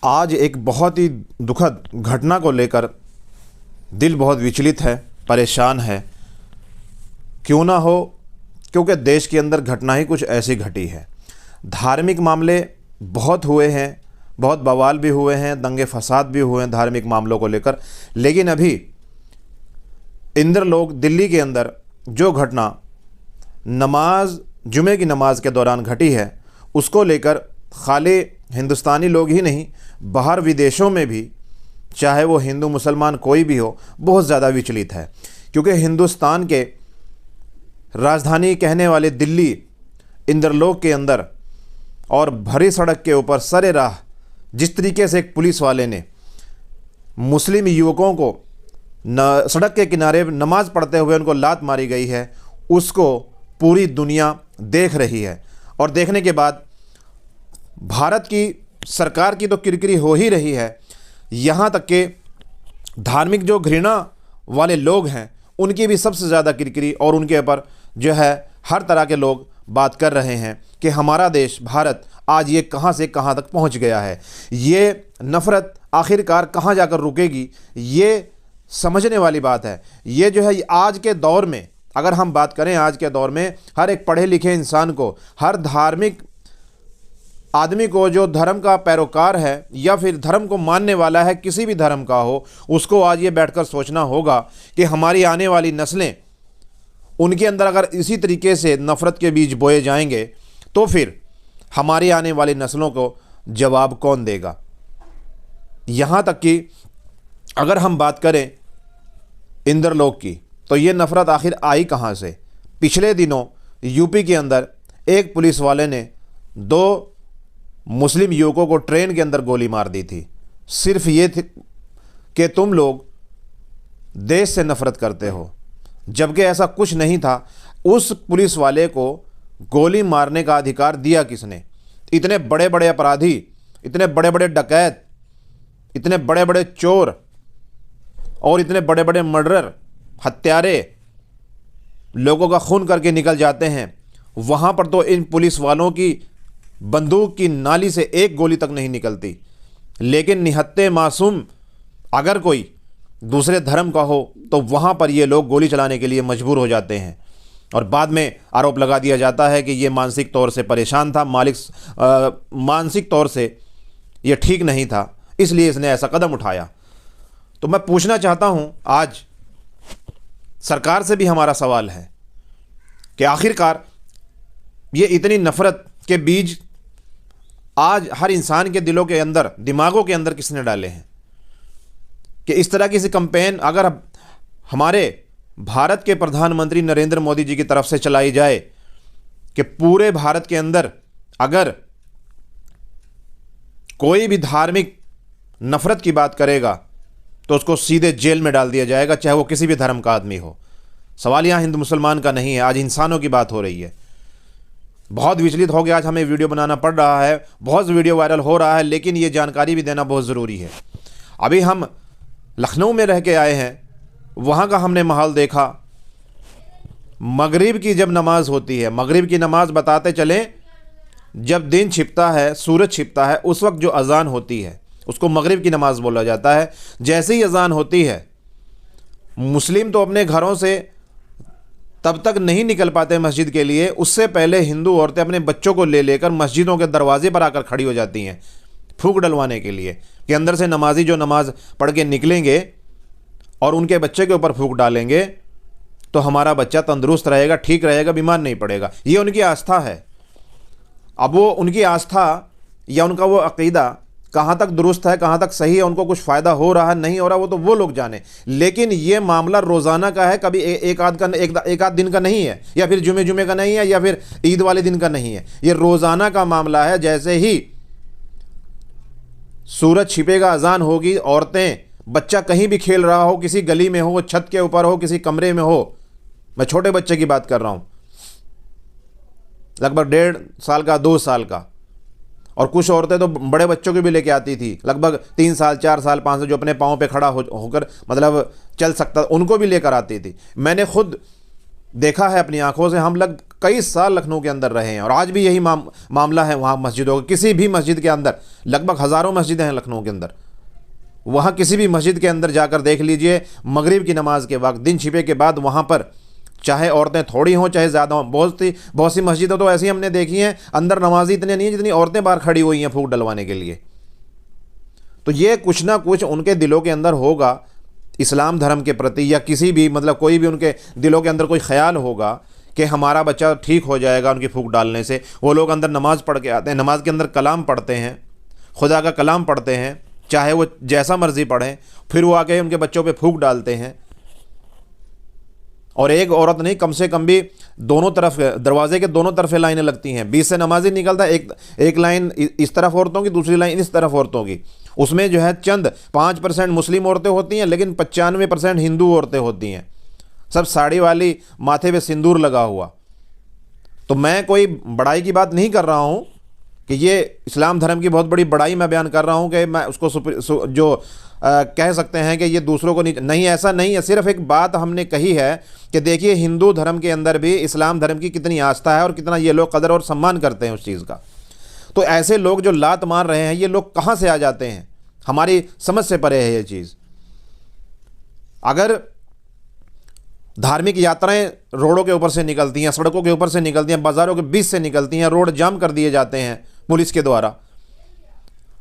आज एक बहुत ही दुखद घटना को लेकर दिल बहुत विचलित है, परेशान है। क्यों ना हो, क्योंकि देश के अंदर घटना ही कुछ ऐसी घटी है। धार्मिक मामले बहुत हुए हैं, बहुत बवाल भी हुए हैं, दंगे फसाद भी हुए हैं धार्मिक मामलों को लेकर। लेकिन अभी इंद्रलोक दिल्ली के अंदर जो घटना जुमे की नमाज के दौरान घटी है, उसको लेकर खाली हिंदुस्तानी लोग ही नहीं, बाहर विदेशों में भी, चाहे वो हिंदू मुसलमान कोई भी हो, बहुत ज़्यादा विचलित है। क्योंकि हिंदुस्तान के राजधानी कहने वाले दिल्ली इंद्रलोक के अंदर और भरी सड़क के ऊपर सरे राह जिस तरीके से एक पुलिस वाले ने मुस्लिम युवकों को सड़क के किनारे नमाज पढ़ते हुए उनको लात मारी गई है, उसको पूरी दुनिया देख रही है। और देखने के बाद भारत की सरकार की तो किरकिरी हो ही रही है, यहाँ तक कि धार्मिक जो घृणा वाले लोग हैं उनकी भी सबसे ज़्यादा किरकिरी, और उनके ऊपर जो है हर तरह के लोग बात कर रहे हैं कि हमारा देश भारत आज ये कहाँ से कहाँ तक पहुँच गया है। ये नफ़रत आखिरकार कहाँ जाकर रुकेगी, ये समझने वाली बात है। ये जो है आज के दौर में, अगर हम बात करें आज के दौर में, हर एक पढ़े लिखे इंसान को, हर धार्मिक आदमी को जो धर्म का पैरोकार है या फिर धर्म को मानने वाला है, किसी भी धर्म का हो, उसको आज ये बैठकर सोचना होगा कि हमारी आने वाली नस्लें, उनके अंदर अगर इसी तरीके से नफ़रत के बीज बोए जाएंगे तो फिर हमारी आने वाली नस्लों को जवाब कौन देगा। यहाँ तक कि अगर हम बात करें इंद्रलोक की, तो ये नफ़रत आखिर आई कहाँ से। पिछले दिनों यूपी के अंदर एक पुलिस वाले ने 2 मुस्लिम युवकों को ट्रेन के अंदर गोली मार दी थी। सिर्फ ये थी कि तुम लोग देश से नफ़रत करते हो, जबकि ऐसा कुछ नहीं था। उस पुलिस वाले को गोली मारने का अधिकार दिया किसने? इतने बड़े बड़े अपराधी, इतने बड़े बड़े डकैत, इतने बड़े बड़े चोर और इतने बड़े बड़े मर्डरर, हत्यारे लोगों का खून करके निकल जाते हैं, वहाँ पर तो इन पुलिस वालों की बंदूक की नाली से एक गोली तक नहीं निकलती। लेकिन निहत्ते मासूम अगर कोई दूसरे धर्म का हो तो वहाँ पर ये लोग गोली चलाने के लिए मजबूर हो जाते हैं, और बाद में आरोप लगा दिया जाता है कि ये मानसिक तौर से परेशान था, मानसिक तौर से ये ठीक नहीं था, इसलिए इसने ऐसा कदम उठाया। तो मैं पूछना चाहता हूँ, आज सरकार से भी हमारा सवाल है कि आखिरकार ये इतनी नफ़रत के बीज आज हर इंसान के दिलों के अंदर, दिमागों के अंदर किसने डाले हैं कि इस तरह की सी कैंपेन अगर हमारे भारत के प्रधानमंत्री नरेंद्र मोदी जी की तरफ से चलाई जाए कि पूरे भारत के अंदर अगर कोई भी धार्मिक नफ़रत की बात करेगा तो उसको सीधे जेल में डाल दिया जाएगा, चाहे वो किसी भी धर्म का आदमी हो। सवाल यहाँ हिंदू मुसलमान का नहीं है, आज इंसानों की बात हो रही है। बहुत विचलित हो गया, आज हमें वीडियो बनाना पड़ रहा है, बहुत वीडियो वायरल हो रहा है, लेकिन ये जानकारी भी देना बहुत ज़रूरी है। अभी हम लखनऊ में रह के आए हैं, वहाँ का हमने माहौल देखा। मगरिब की जब नमाज होती है, मगरिब की नमाज बताते चलें, जब दिन छिपता है, सूरज छिपता है, उस वक्त जो अज़ान होती है उसको मगरिब की नमाज बोला जाता है। जैसे ही अज़ान होती है, मुस्लिम तो अपने घरों से तब तक नहीं निकल पाते मस्जिद के लिए, उससे पहले हिंदू औरतें अपने बच्चों को ले लेकर मस्जिदों के दरवाजे पर आकर खड़ी हो जाती हैं फूंक डलवाने के लिए कि अंदर से नमाजी जो नमाज पढ़ के निकलेंगे और उनके बच्चे के ऊपर फूंक डालेंगे तो हमारा बच्चा तंदुरुस्त रहेगा, ठीक रहेगा, बीमार नहीं पड़ेगा। ये उनकी आस्था है। अब वो उनकी आस्था या उनका वो अक़ीदा कहाँ तक दुरुस्त है, कहाँ तक सही है, उनको कुछ फ़ायदा हो रहा है नहीं हो रहा, वो तो वो लोग जाने। लेकिन ये मामला रोज़ाना का है, कभी एक आध दिन का नहीं है, या फिर जुमे का नहीं है, या फिर ईद वाले दिन का नहीं है। ये रोज़ाना का मामला है। जैसे ही सूरज छिपेगा, अजान होगी, औरतें, बच्चा कहीं भी खेल रहा हो, किसी गली में हो, छत के ऊपर हो, किसी कमरे में हो, मैं छोटे बच्चे की बात कर रहा हूँ, लगभग 1.5 साल का, 2 साल का, और कुछ औरतें तो बड़े बच्चों को भी लेके आती थी, लगभग 3 साल, 4 साल, 5 साल, जो अपने पाँव पे खड़ा होकर मतलब चल सकता, उनको भी लेकर आती थी। मैंने खुद देखा है अपनी आंखों से। हम लोग कई साल लखनऊ के अंदर रहे हैं और आज भी यही मामला है वहाँ मस्जिदों का। किसी भी मस्जिद के अंदर, लगभग हज़ारों मस्जिदें हैं लखनऊ के अंदर, वहाँ किसी भी मस्जिद के अंदर जाकर देख लीजिए, मगरिब की नमाज के वक्त, दिन छिपे के बाद वहाँ पर चाहे औरतें थोड़ी हों चाहे ज़्यादा हों, बहुत सी मस्जिदें तो ऐसी हमने देखी हैं अंदर नमाजी इतने नहीं हैं जितनी औरतें बाहर खड़ी हुई हैं फूंक डलवाने के लिए। तो ये कुछ ना कुछ उनके दिलों के अंदर होगा इस्लाम धर्म के प्रति, या किसी भी मतलब कोई भी उनके दिलों के अंदर कोई ख्याल होगा कि हमारा बच्चा ठीक हो जाएगा उनकी फूंक डालने से। वो लोग अंदर नमाज़ पढ़ के आते हैं, नमाज के अंदर कलाम पढ़ते हैं, खुदा का कलाम पढ़ते हैं, चाहे वो जैसा मर्जी पढ़ें, फिर वो आके उनके बच्चों पे फूंक डालते हैं। और एक औरत नहीं, कम से कम भी दोनों तरफ, दरवाजे के दोनों तरफ लाइनें लगती हैं, बीच से नमाजी निकलता है, एक लाइन इस तरफ औरतों की, दूसरी लाइन इस तरफ औरतों की। उसमें जो है चंद 5% मुस्लिम औरतें होती हैं, लेकिन 95% हिंदू औरतें होती हैं, सब साड़ी वाली, माथे पे सिंदूर लगा हुआ। तो मैं कोई बड़ाई की बात नहीं कर रहा हूँ कि ये इस्लाम धर्म की बहुत बड़ी बड़ाई मैं बयान कर रहा हूँ कि मैं उसको जो कह सकते हैं कि ये दूसरों को नहीं, ऐसा नहीं है। सिर्फ एक बात हमने कही है कि देखिए हिंदू धर्म के अंदर भी इस्लाम धर्म की कितनी आस्था है और कितना ये लोग कदर और सम्मान करते हैं उस चीज़ का। तो ऐसे लोग जो लात मार रहे हैं, ये लोग कहाँ से आ जाते हैं, हमारी समझ से परे है ये चीज़। अगर धार्मिक यात्राएं रोडों के ऊपर से निकलती हैं, सड़कों के ऊपर से निकलती हैं, बाज़ारों के बीच से निकलती हैं, रोड जाम कर दिए जाते हैं पुलिस के द्वारा,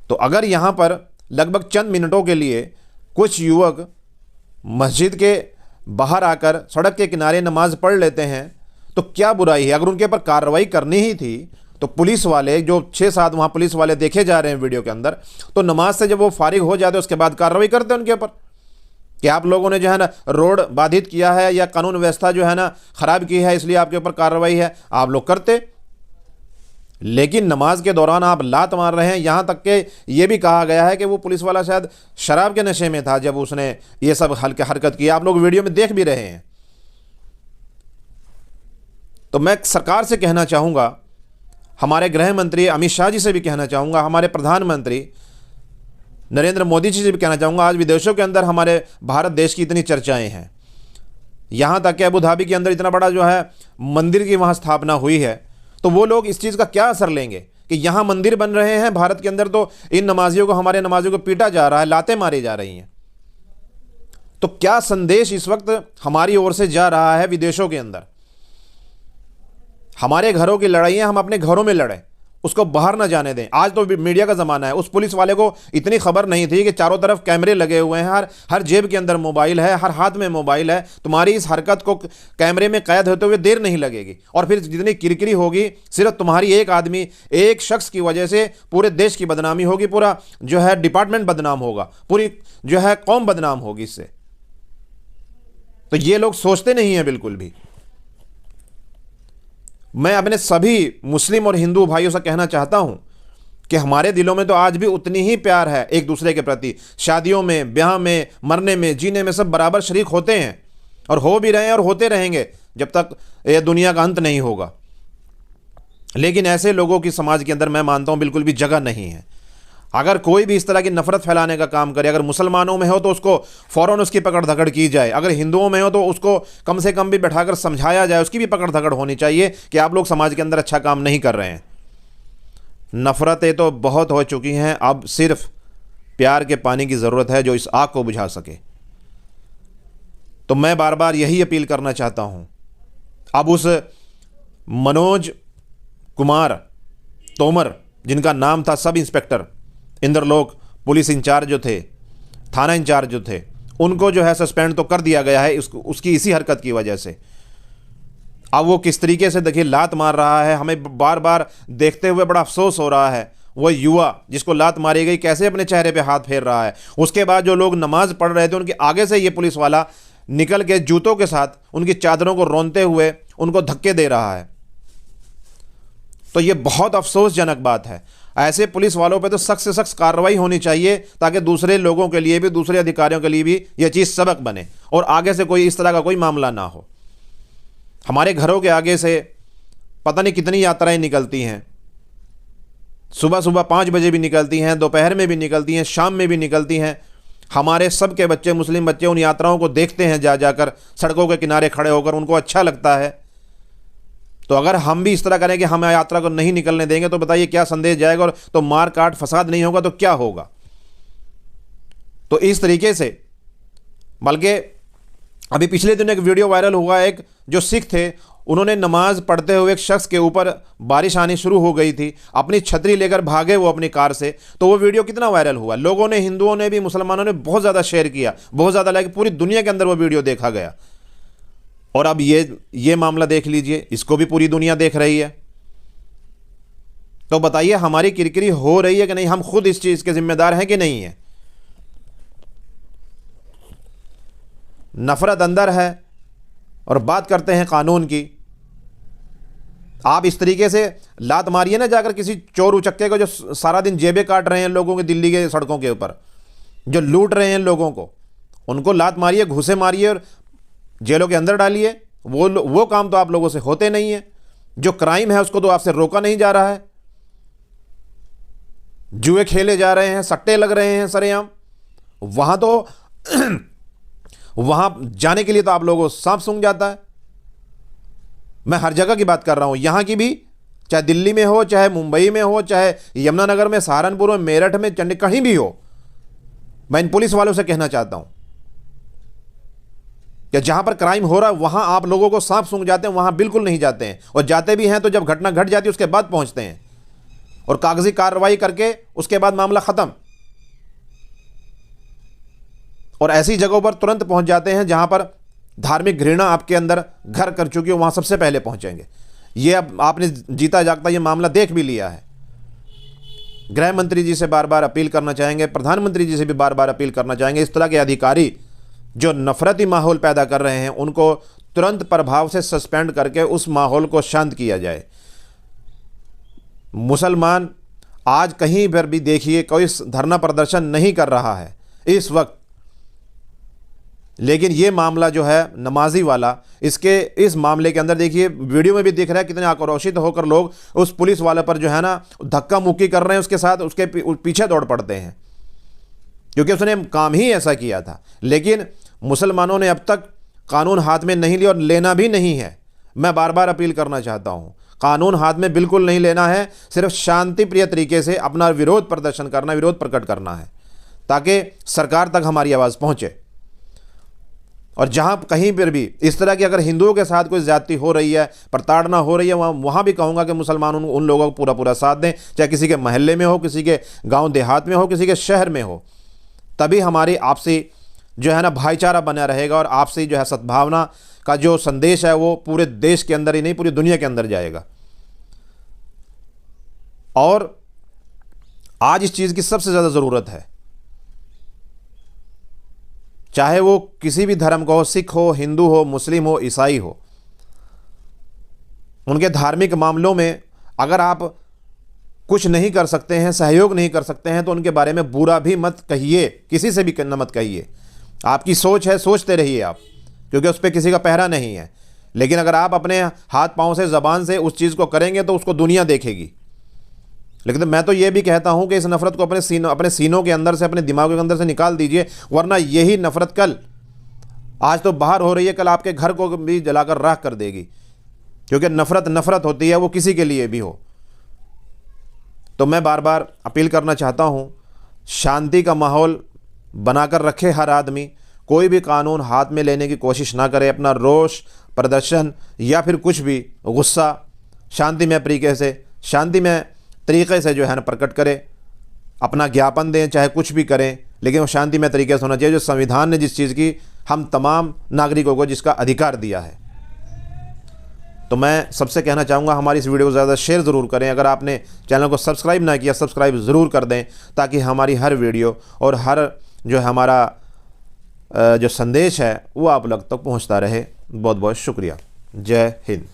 तो अगर यहाँ पर लगभग चंद मिनटों के लिए कुछ युवक मस्जिद के बाहर आकर सड़क के किनारे नमाज पढ़ लेते हैं तो क्या बुराई है। अगर उनके ऊपर कार्रवाई करनी ही थी तो पुलिस वाले, जो 6-7 वहाँ पुलिस वाले देखे जा रहे हैं वीडियो के अंदर, तो नमाज से जब वो फारिग हो जाते उसके बाद कार्रवाई करते उनके ऊपर कि आप लोगों ने जो है ना रोड बाधित किया है या कानून व्यवस्था जो है ना ख़राब की है, इसलिए आपके ऊपर कार्रवाई है, आप लोग करते। लेकिन नमाज के दौरान आप लात मार रहे हैं। यहाँ तक कि ये भी कहा गया है कि वो पुलिस वाला शायद शराब के नशे में था जब उसने ये सब हल्के हरकत की, आप लोग वीडियो में देख भी रहे हैं। तो मैं सरकार से कहना चाहूँगा, हमारे गृह मंत्री अमित शाह जी से भी कहना चाहूँगा, हमारे प्रधानमंत्री नरेंद्र मोदी जी से भी कहना चाहूँगा, आज विदेशों के अंदर हमारे भारत देश की इतनी चर्चाएँ हैं, यहाँ तक कि अबू धाबी के अंदर इतना बड़ा जो है मंदिर की वहाँ स्थापना हुई है, तो वो लोग इस चीज़ का क्या असर लेंगे कि यहाँ मंदिर बन रहे हैं भारत के अंदर, तो इन नमाजियों को, हमारे नमाजियों को पीटा जा रहा है, लातें मारी जा रही हैं। तो क्या संदेश इस वक्त हमारी ओर से जा रहा है विदेशों के अंदर। हमारे घरों की लड़ाइयाँ हम अपने घरों में लड़ें, उसको बाहर ना जाने दें। आज तो मीडिया का ज़माना है, उस पुलिस वाले को इतनी खबर नहीं थी कि चारों तरफ कैमरे लगे हुए हैं, हर जेब के अंदर मोबाइल है, हर हाथ में मोबाइल है, तुम्हारी इस हरकत को कैमरे में कैद होते हुए देर नहीं लगेगी। और फिर जितनी किरकिरी होगी, सिर्फ तुम्हारी एक आदमी, एक शख्स की वजह से पूरे देश की बदनामी होगी, पूरा जो है डिपार्टमेंट बदनाम होगा, पूरी जो है कौम बदनाम होगी इससे। तो ये लोग सोचते नहीं हैं बिल्कुल भी। मैं अपने सभी मुस्लिम और हिंदू भाइयों से कहना चाहता हूं कि हमारे दिलों में तो आज भी उतनी ही प्यार है एक दूसरे के प्रति। शादियों में, ब्याह में, मरने में, जीने में सब बराबर शरीक होते हैं और हो भी रहे हैं और होते रहेंगे जब तक ये दुनिया का अंत नहीं होगा। लेकिन ऐसे लोगों की समाज के अंदर मैं मानता हूं बिल्कुल भी जगह नहीं है। अगर कोई भी इस तरह की नफरत फैलाने का काम करे, अगर मुसलमानों में हो तो उसको फ़ौरन उसकी पकड़ धकड़ की जाए, अगर हिंदुओं में हो तो उसको कम से कम भी बैठाकर समझाया जाए, उसकी भी पकड़ धकड़ होनी चाहिए कि आप लोग समाज के अंदर अच्छा काम नहीं कर रहे हैं। नफ़रतें तो बहुत हो चुकी हैं, अब सिर्फ प्यार के पानी की ज़रूरत है जो इस आग को बुझा सके। तो मैं बार बार यही अपील करना चाहता हूँ। अब उस मनोज कुमार तोमर, जिनका नाम था sub inspector Indralok, police incharge जो थे, थाना इंचार्ज जो थे, उनको जो है सस्पेंड तो कर दिया गया है उसकी इसी हरकत की वजह से। अब वो किस तरीके से देखिए लात मार रहा है, हमें बार बार देखते हुए बड़ा अफसोस हो रहा है। वो युवा जिसको लात मारी गई कैसे अपने चेहरे पे हाथ फेर रहा है। उसके बाद जो लोग नमाज पढ़ रहे थे उनके आगे से ये पुलिस वाला निकल के जूतों के साथ उनकी चादरों को रौंदते हुए उनको धक्के दे रहा है। तो ये बहुत अफसोसजनक बात है। ऐसे पुलिस वालों पे तो सख्त से सख्त कार्रवाई होनी चाहिए ताकि दूसरे लोगों के लिए भी, दूसरे अधिकारियों के लिए भी यह चीज़ सबक बने और आगे से कोई इस तरह का कोई मामला ना हो। हमारे घरों के आगे से पता नहीं कितनी यात्राएं निकलती हैं, सुबह सुबह 5 बजे भी निकलती हैं, दोपहर में भी निकलती हैं, शाम में भी निकलती हैं। हमारे सबके बच्चे, मुस्लिम बच्चे उन यात्राओं को देखते हैं, जा जाकर सड़कों के किनारे खड़े होकर, उनको अच्छा लगता है। तो अगर हम भी इस तरह करें कि हम यात्रा को नहीं निकलने देंगे, तो बताइए क्या संदेश जाएगा, और तो मार काट फसाद नहीं होगा तो क्या होगा। तो इस तरीके से, बल्कि अभी पिछले दिन एक वीडियो वायरल हुआ, एक जो सिख थे उन्होंने नमाज पढ़ते हुए एक शख्स के ऊपर बारिश आनी शुरू हो गई थी, अपनी छतरी लेकर भागे वो अपनी कार से, तो वो वीडियो कितना वायरल हुआ। लोगों ने, हिंदुओं ने भी, मुसलमानों ने बहुत ज़्यादा शेयर किया, बहुत ज़्यादा लाइक, पूरी दुनिया के अंदर वो वीडियो देखा गया। और अब ये मामला देख लीजिए, इसको भी पूरी दुनिया देख रही है। तो बताइए हमारी किरकिरी हो रही है कि नहीं, हम खुद इस चीज़ के जिम्मेदार हैं कि नहीं है। नफरत अंदर है और बात करते हैं कानून की। आप इस तरीके से लात मारिए ना जाकर किसी चोर उचक्के को जो सारा दिन जेबें काट रहे हैं लोगों के, दिल्ली के सड़कों के ऊपर जो लूट रहे हैं लोगों को, उनको लात मारिए, घूसे मारिए और जेलों के अंदर डालिए। वो काम तो आप लोगों से होते नहीं है। जो क्राइम है उसको तो आपसे रोका नहीं जा रहा है। जुए खेले जा रहे हैं, सट्टे लग रहे हैं सरेआम, वहां तो वहां जाने के लिए तो आप लोगों को सांप सूंघ जाता है। मैं हर जगह की बात कर रहा हूं, यहां की भी, चाहे दिल्ली में हो, चाहे मुंबई में हो, चाहे यमुनानगर में, सहारनपुर में, मेरठ में, चंडीगढ़, कहीं भी हो। मैं इन पुलिस वालों से कहना चाहता हूं कि जहां पर क्राइम हो रहा है वहां आप लोगों को सांप सूंघ जाते हैं, वहां बिल्कुल नहीं जाते हैं। और जाते भी हैं तो जब घटना घट जाती है उसके बाद पहुंचते हैं और कागजी कार्रवाई करके उसके बाद मामला खत्म। और ऐसी जगहों पर तुरंत पहुंच जाते हैं जहां पर धार्मिक घृणा आपके अंदर घर कर चुकी हो, वहां सबसे पहले पहुंचेंगे। ये अब आपने जीता जागता ये मामला देख भी लिया है। गृह मंत्री जी से बार बार अपील करना चाहेंगे, प्रधानमंत्री जी से भी बार बार अपील करना चाहेंगे, इस तरह के अधिकारी जो नफरती माहौल पैदा कर रहे हैं उनको तुरंत प्रभाव से सस्पेंड करके उस माहौल को शांत किया जाए। मुसलमान आज कहीं पर भी देखिए कोई धरना प्रदर्शन नहीं कर रहा है इस वक्त, लेकिन ये मामला जो है नमाजी वाला, इस मामले के अंदर देखिए वीडियो में भी दिख रहा है कितने आक्रोशित होकर लोग उस पुलिस वाले पर जो है ना धक्का मुक्की कर रहे हैं, उसके साथ उसके पीछे दौड़ पड़ते हैं क्योंकि उसने काम ही ऐसा किया था। लेकिन मुसलमानों ने अब तक कानून हाथ में नहीं लिया और लेना भी नहीं है। मैं बार बार अपील करना चाहता हूँ, कानून हाथ में बिल्कुल नहीं लेना है, सिर्फ शांति प्रिय तरीके से अपना विरोध प्रदर्शन करना, विरोध प्रकट करना है ताकि सरकार तक हमारी आवाज़ पहुँचे। और जहाँ कहीं पर भी इस तरह की अगर हिंदुओं के साथ कोई ज़्यादती हो रही है, प्रताड़ना हो रही है, वहाँ भी कहूँगा कि मुसलमान उन लोगों को पूरा साथ दें, चाहे किसी के महल्ले में हो, किसी के गांव देहात में हो, किसी के शहर में हो। तभी हमारी आपसी जो है ना भाईचारा बना रहेगा और आपसी जो है सद्भावना का जो संदेश है वो पूरे देश के अंदर ही नहीं पूरी दुनिया के अंदर जाएगा। और आज इस चीज़ की सबसे ज़्यादा ज़रूरत है, चाहे वो किसी भी धर्म का हो, सिख हो, हिंदू हो, मुस्लिम हो, ईसाई हो। उनके धार्मिक मामलों में अगर आप कुछ नहीं कर सकते हैं, सहयोग नहीं कर सकते हैं, तो उनके बारे में बुरा भी मत कहिए, किसी से भी मत कहिए। आपकी सोच है, सोचते रहिए आप, क्योंकि उस पर किसी का पहरा नहीं है। लेकिन अगर आप अपने हाथ पांव से, ज़बान से उस चीज़ को करेंगे तो उसको दुनिया देखेगी। लेकिन मैं तो ये भी कहता हूं कि इस नफ़रत को अपने सीनों के अंदर से, अपने दिमाग के अंदर से निकाल दीजिए, वरना यही नफ़रत कल, आज तो बाहर हो रही है, कल आपके घर को भी जलाकर राख कर देगी। क्योंकि नफ़रत होती है, वो किसी के लिए भी हो। तो मैं बार बार अपील करना चाहता हूं, शांति का माहौल बनाकर रखे हर आदमी, कोई भी कानून हाथ में लेने की कोशिश ना करे। अपना रोष प्रदर्शन या फिर कुछ भी गुस्सा शांतिमय तरीके से जो है ना प्रकट करें, अपना ज्ञापन दें, चाहे कुछ भी करें, लेकिन वो शांतिमय तरीके से होना चाहिए, जो संविधान ने जिस चीज़ की हम तमाम नागरिकों को जिसका अधिकार दिया है। तो मैं सबसे कहना चाहूँगा हमारी इस वीडियो को ज़्यादा शेयर ज़रूर करें। अगर आपने चैनल को सब्सक्राइब ना किया, सब्सक्राइब ज़रूर कर दें, ताकि हमारी हर वीडियो और हर जो हमारा जो संदेश है वो आप लोग तक पहुँचता रहे। बहुत बहुत शुक्रिया। जय हिंद।